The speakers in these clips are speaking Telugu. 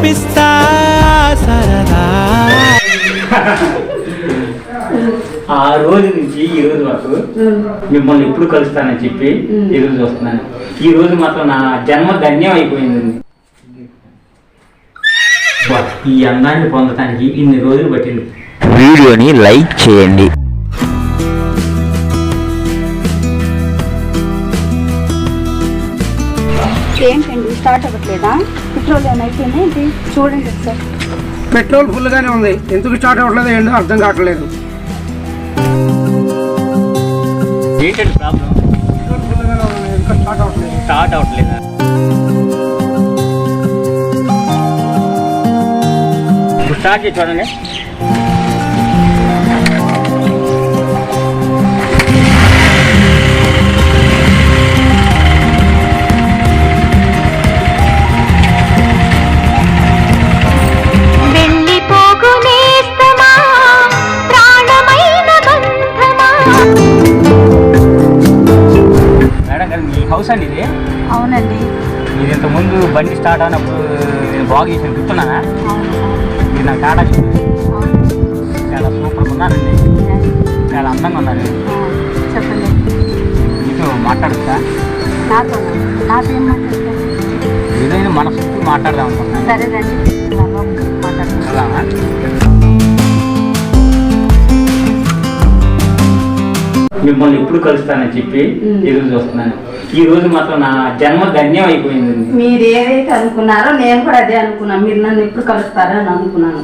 చూపిస్తా సరదా. ఆ రోజు నుంచి ఈ రోజు వరకు మిమ్మల్ని ఎప్పుడు కలుస్తానని చెప్పి ఎదురు చూస్తున్నాను. ఈ రోజు మాత్రం నా జన్మ ధన్యం అయిపోయింది. ఈ అందాన్ని పొందడానికి ఇన్ని రోజులు పట్టింది. వీడియోని లైక్ చేయండి. ఏంటండి స్టార్ట్ అవ్వట్లేదా? పెట్రోల్ ఏమైనా అయిపోయింది చూడండి ఒకసారి. పెట్రోల్ ఫుల్గానే ఉంది, ఎందుకు స్టార్ట్ అవ్వట్లేదు ఏంటో అర్థం కావట్లేదు. ఏంటంటే ప్రాబ్లం? పెట్రోల్ ఫుల్గానే ఉంది, ఎందుకు స్టార్ట్ అవ్వట్లేదా? స్టార్ట్ చేసి చూడండి. హౌస్ అండి ఇది? అవునండి. ఇది ఇంతకుముందు బండి స్టార్ట్ అయినప్పుడు నేను బాగా చేసాను, గుర్తున్నానా? మీరు నాకు టాటా చేసింది. చాలా సూపర్గా ఉన్నారండి, చాలా అందంగా ఉన్నారు. చెప్పండి. మీతో మాట్లాడుతా? నాకేం మాట్లాడతాను? ఏదైనా మనసు మాట్లాడదాం అనుకుంటున్నాను. సరే రండి మాట్లాడతాను. మిమ్మల్ని ఎప్పుడు కలుస్తానని చెప్పి ఎదురు చూస్తున్నాను. ఈ రోజు మాత్రం నా జన్మ ధన్యం అయిపోయింది. మీరు ఏదైతే అనుకున్నారో నేను కూడా అదే అనుకున్నాను. మీరు నన్ను ఎప్పుడు కలుస్తారో అని అనుకున్నాను,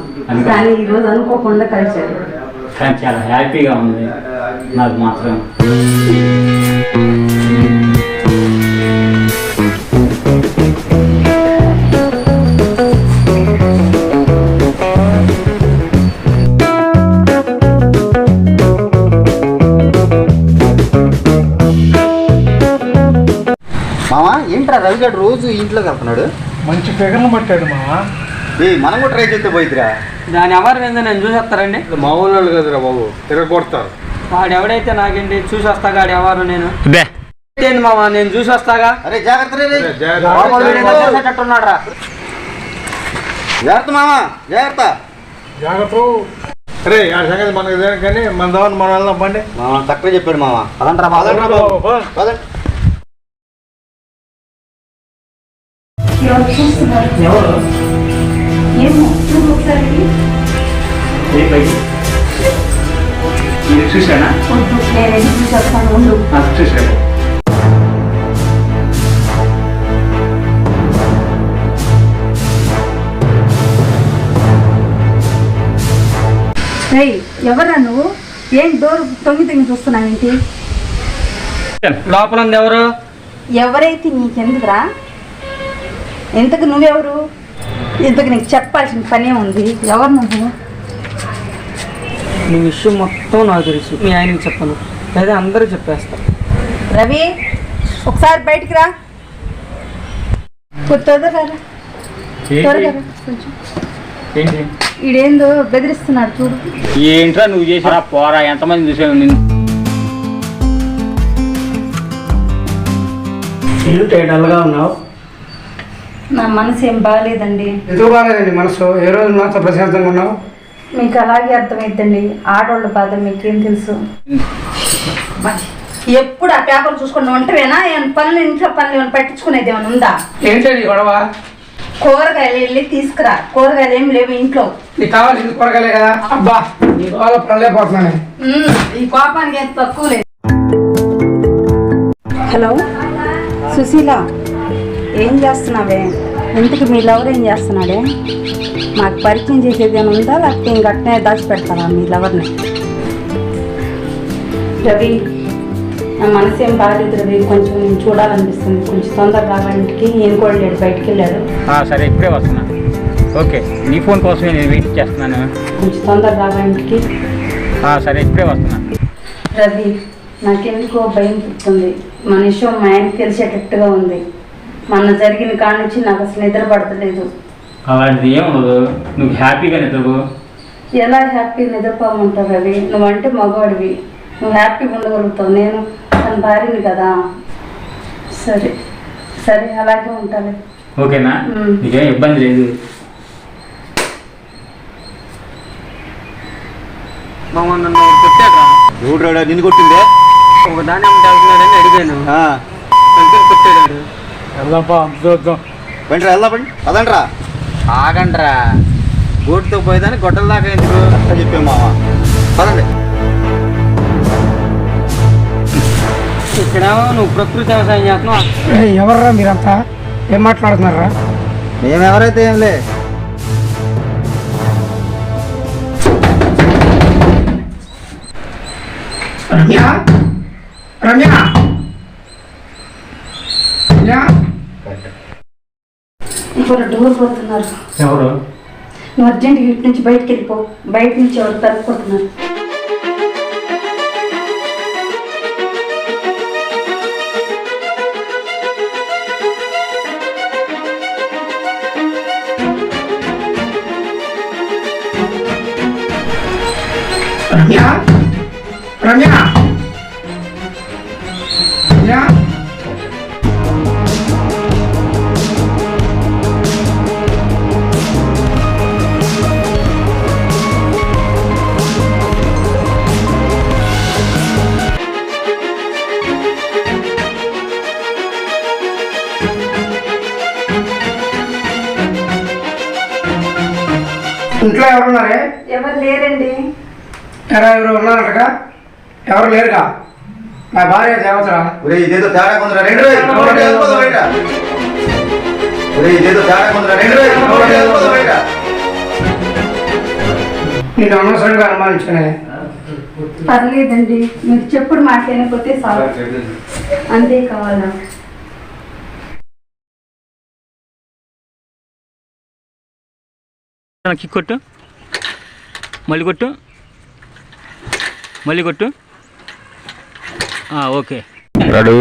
కానీ ఈ రోజు అనుకోకుండా కలిశారు. కానీ చాలా హ్యాపీగా ఉంది నాకు మాత్రం. మామా ఏంట్రా రవిగాడు రోజు ఇంట్లోకి వెళ్తున్నాడు? మంచి ఫిగర్లు పట్టాడు మావా. మనం కూడా ట్రై చేస్తే పోయిద్దిరా. దాని ఎవరు ఏందో నేను చూసేస్తారండి. మామూలు వాళ్ళు కదరా బాబు, తిరగొడతారు. వాడు ఎవడైతే నాకేంటి చూసి వస్తాగా, ఎవరు నేను ఏంటి మామ, నేను చూసి వస్తాగా. అరే జాగ్రత్త చూసేటట్టున్నాడు రా. జాగ్రత్త మామా, జాగ్రత్త జాగ్రత్త. అరే ఆ సంగతి మనకి తెలియదు కానీ మన దాన్ని మనం వెళ్దాం పండి. మామ తక్కువ చెప్పాడు మామ. పదండ్రా బాబు. ఎవరు? చూసానా? చూసాను. ఎవరా నువ్వు? ఏం డోర్ తొంగి చూస్తున్నావు ఏంటి? లోపల ఉంది ఎవరు? ఎవరైతే నీకెందుకురా? ఇంతకు నువ్వెవరు? ఇంతకు నీకు చెప్పాల్సిన పనే ఉంది. ఎవరు నువ్వు? నీ విషయం మొత్తం నాకు తెలుసు, మీ ఆయనకి చెప్పను, లేదా అందరూ చెప్పేస్తా. రవి ఒకసారి బయటికి రా. త్వరగా ఏంటి? ఈడేందో బెదిరిస్తున్నాడు చూడు. ఏంట్రా నువ్వు చేసారా? పోరా, ఎంతమంది చూసావు నిన్ను? డల్గా ఉన్నావు. నా మనసు ఏం బాగాలేదండి. ఎందుకు బాగాలేదండి మనసు? ఏ రోజు నాతో ప్రశాంతంగా ఉన్నావు? మీకు అలాగే అర్థమైద్దండి. ఆడవాళ్ళ బాధ మీకేం తెలుసు? ఎప్పుడు ఆ పేపర్ చూసుకుని ఉంటవేనా? పనులు ఇంట్లో పనులు ఏమైనా పట్టించుకునేది ఏమైనా ఉందా? ఏంటండి గొడవ? కూరగాయలు వెళ్ళి తీసుకురా. కూరగాయలు ఏం లేవు ఇంట్లో. నీకు కావాల్సింది కూరగాయలే కదా. అబ్బా నీ గోళ పడలేకపోతున్నాను. ఈ కోపానికి ఎంత తక్కువ లేదు. హలో సుశీల, ఏం చేస్తున్నావే? ఇంతకు మీ లవర్ ఏం చేస్తున్నాడే? మాకు పరిచయం చేసేది ఏమైనా ఉందా, లేకపోతే ఇంకట్నే దాచిపెడతావా మీ లవర్ని? రవి, నా మనసు ఏం బాగాలేదు రవి. కొంచెం నేను చూడాలనిపిస్తుంది. కొంచెం తొందరగా రావడానికి నేను కూడా లేడు, బయటికి వెళ్ళాడు. సరే ఇప్పుడే వస్తున్నా. ఓకే, నీ ఫోన్ కోసమే నేను వెయిట్ చేస్తున్నాను. కొంచెం తొందరగా రావడానికి. సరే ఇప్పుడే వస్తున్నా. రవి, నాకెందుకో భయం పుడుతుంది. మన విషయం మా ఆయనకి తెలిసేటట్టుగా ఉంది. మొన్న జరిగిన కాడ నుంచి నాకు అసలు నిద్ర పడతలేదు. అలాంటిది ఏముండదు, నువ్వు హ్యాపీగా నిద్రపో. ఎలా హ్యాపీ నిద్రపోమంటావు రవి? నువ్వంటే మగవాడివి, నువ్వు హ్యాపీగా ఉండగలుగుతావు. నేను తన భార్యని కదా. సరే సరే, అలాగే ఉంటాను. ఓకేనా? నీకేం ఇబ్బంది లేదు. మామ నన్ను కొట్టాక ఎవడు నిన్ను కొట్టిందే ఒక దాన్ని అమ్మటి వెళ్తున్నాడని అడిగాను ఆ, వెళ్తే కొట్టాడు. వెళ్దాంపా అంత చూద్దాం. బండిరా వెళ్దా బండి అదంట్రా ఆగండ్రా బోటుతో పోయేదాన్ని గొడ్డల దాకా ఎందుకు అట్లా చెప్పాం మామ పదండి. ఇక్కడేమో నువ్వు ప్రకృతి వ్యవసాయం చేస్తున్నావు. ఎవర్రా మీరంతా ఏం మాట్లాడుతున్నారా? మేమెవరైతే ఏంలే రమ్య రమ్య ఇప్పుడు డోర్ కొడుతున్నారు. ఎవరు? నువ్వు అర్జెంట్గా ఇటు నుంచి బయటికి వెళ్ళిపో. బయట నుంచి ఎవరు తలుపు కొడుతున్నారు. రమ్య రమ్య రమ్య ఇంట్లో ఎవరున్నారే? ఎవరు లేరండి. ఎవరు ఉన్నారట? ఎవరు లేరుగా? నా భార్య దేవతరా? ఒరే ఇదేదో తేడా కొందరా రెండు బయట ఒరే ఇదేదో తేడా కొందరా రెండు బయట నేను అనవసరంగా అనుమానించానే. పర్లేదండి, మీరు చెప్పుడు మాట్లాడకపోతే చాలు, అంతే కావాలా. కిక్ కొట్టు, మళ్ళీ కొట్టు, మళ్ళీ కొట్టు. Okay ready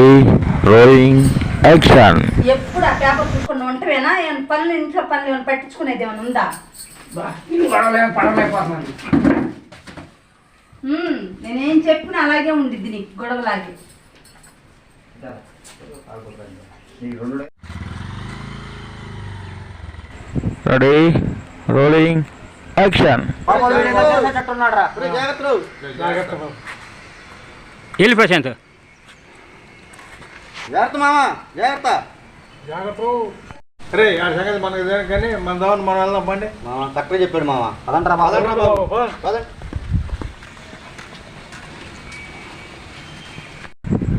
rolling action. ఎప్పుడు ఆ పేపర్ చూసుకుని ఉంటవేనా? పనులు ఇంట్లో పనులు ఏమైనా పట్టించుకునేది ఏమైనా ఉందా? పడలేకపోతున్నాను. నేనేం చెప్పినా అలాగే ఉండిద్ది నీకు గొడవలాగే. Ready rolling action. వెళ్ళి ప్రశాంత్. జాగ్రత్త మామ జాగ్రత్త. జాగ్రత్త. రే ఆ సంగతి మనకి దేనికి కానీ మన దావని మనం వెళ్దాం పండి. మామ కరెక్ట్గా చెప్పాడు మామ అదంట్రా పదండి.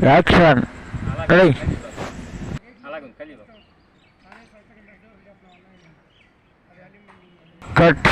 యాక్షన్. Ready cut.